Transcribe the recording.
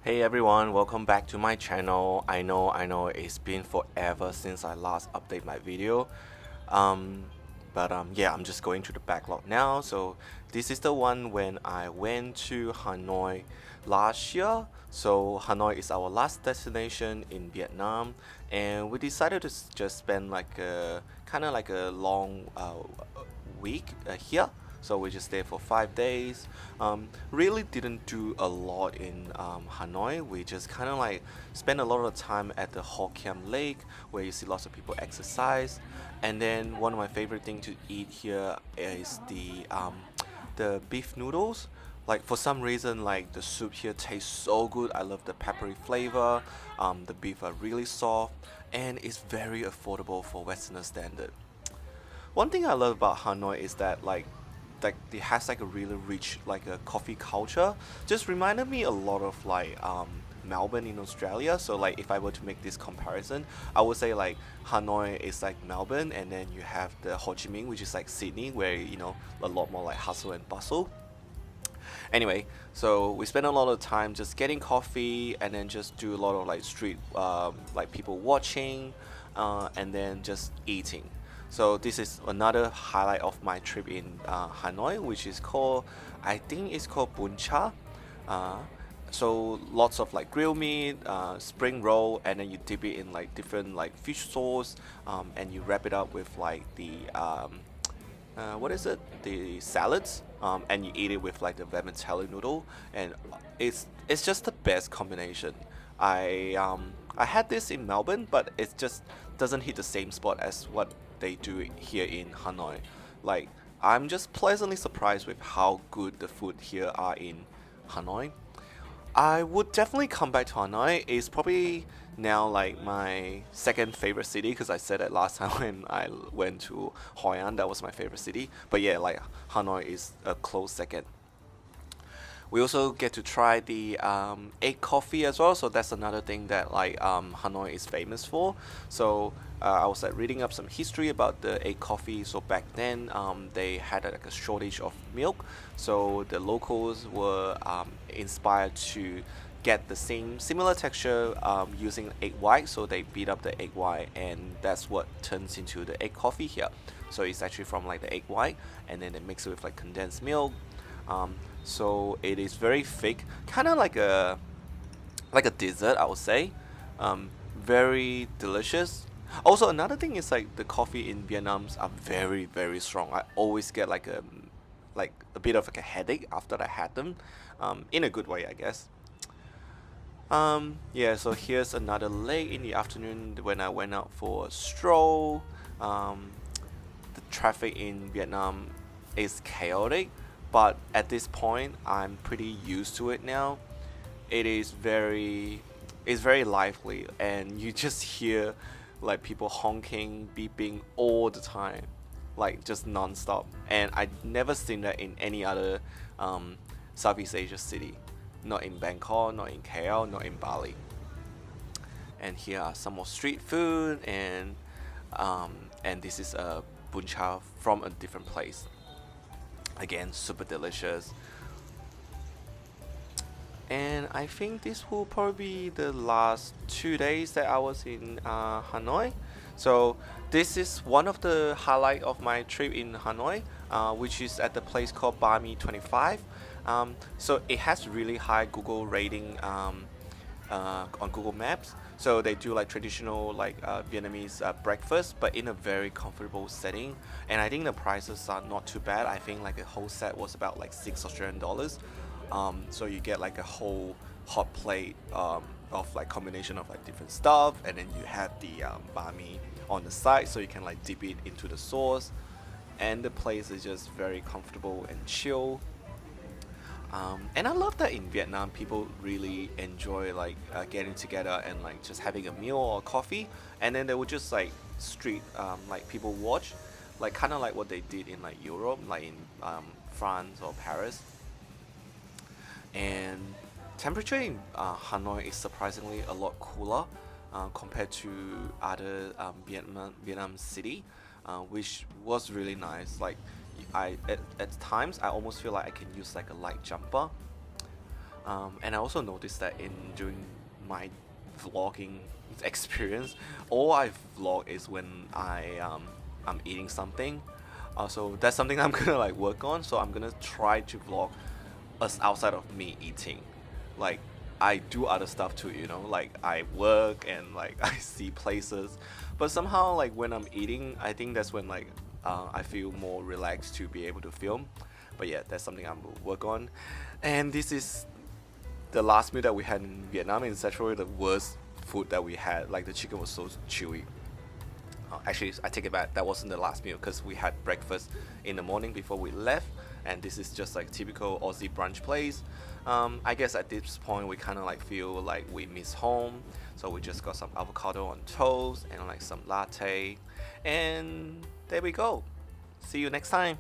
Hey everyone, welcome back to my channel. I know, it's been forever since I last update my video. Um, yeah, I'm just going to the backlog now. So this is the one when I went to Hanoi last year. So Hanoi is our last destination in Vietnam, and we decided to just spend like a kind of like a long week here. So we just stayed for 5 days. Really didn't do a lot in Hanoi. We just kind of like spent a lot of time at the Ho Kiam Lake, where you see lots of people exercise. And then one of my favorite things to eat here is the beef noodles. Like for some reason, like the soup here tastes so good. I love the peppery flavor. The beef are really soft, and it's very affordable for Westerner standard. One thing I love about Hanoi is that like it has like a really rich like a coffee culture. Just reminded me a lot of like Melbourne in Australia. So like if I were to make this comparison, I would say like Hanoi is like Melbourne, and then you have the Ho Chi Minh, which is like Sydney, where a lot more like hustle and bustle. Anyway, so we spend a lot of time just getting coffee, and then just do a lot of like street like people watching, and then just eating. So this is another highlight of my trip in Hanoi, which is called, I think it's called Bun Cha. Uh, so lots of like grilled meat, spring roll, and then you dip it in like different like fish sauce, and you wrap it up with like the what is it? The salads, and you eat it with like the vermicelli noodle, and it's just the best combination. I had this in Melbourne, but it just doesn't hit the same spot as what they do here in Hanoi. Like I'm just pleasantly surprised with how good the food here are in Hanoi. I would definitely come back to Hanoi. It's probably now like my second favorite city because I said that last time when I went to Hoi An, that was my favorite city. But yeah, like Hanoi is a close second. We also get to try the egg coffee as well. So that's another thing that like Hanoi is famous for. So I was like reading up some history about the egg coffee. So back then they had like a shortage of milk. So the locals were inspired to get the same similar texture using egg white. So they beat up the egg white, and that's what turns into the egg coffee here. So it's actually from like the egg white, and then they mix it with like condensed milk. So it is very thick, kind of like a dessert, I would say. Very delicious. Also, another thing is like the coffee in Vietnam's are very strong. I always get like a bit of like a headache after I had them, in a good way, I guess. Yeah, so here's another lake in the afternoon when I went out for a stroll. Um, the traffic in Vietnam is chaotic, but at this point, I'm pretty used to it now. It is it's very lively, and you just hear like people honking, beeping all the time, like just non-stop. And I never seen that in any other Southeast Asia city, not in Bangkok, not in KL, not in Bali. And here are some more street food, and this is a bun cha from a different place. Again, super delicious. And I think this will probably be the last 2 days that I was in Hanoi. So this is one of the highlight of my trip in Hanoi, which is at the place called Bami 25. So it has really high Google rating on Google Maps. So they do like traditional like Vietnamese breakfast, but in a very comfortable setting. And I think the prices are not too bad. I think like a whole set was about like $6 Australian. So you get like a whole hot plate of like combination of like different stuff, and then you have the bami on the side, so you can like dip it into the sauce. And the place is just very comfortable and chill. And I love that in Vietnam, people really enjoy like getting together and like just having a meal or coffee, and then they would just like street like people watch, like kind of like what they did in like Europe, like in France or Paris. And temperature in Hanoi is surprisingly a lot cooler compared to other Vietnam city, which was really nice. Like at times I almost feel like I can use like a light jumper. And I also noticed that in during my vlogging experience, all I vlog is when I'm eating something. So that's something I'm gonna like work on. So I'm gonna try to vlog us outside of me eating. Like I do other stuff too, you know, like I work and like I see places, but somehow like when I'm eating, I think that's when like I feel more relaxed to be able to film. But yeah, that's something I'm gonna work on. And this is the last meal that we had in Vietnam, and it's actually the worst food that we had. Like the chicken was so chewy. Actually, I take it back. That wasn't the last meal because we had breakfast in the morning before we left, and this is just like typical Aussie brunch place. I guess at this point we kind of like feel like we miss home, so we just got some avocado on toast and like some latte, and there we go. See you next time.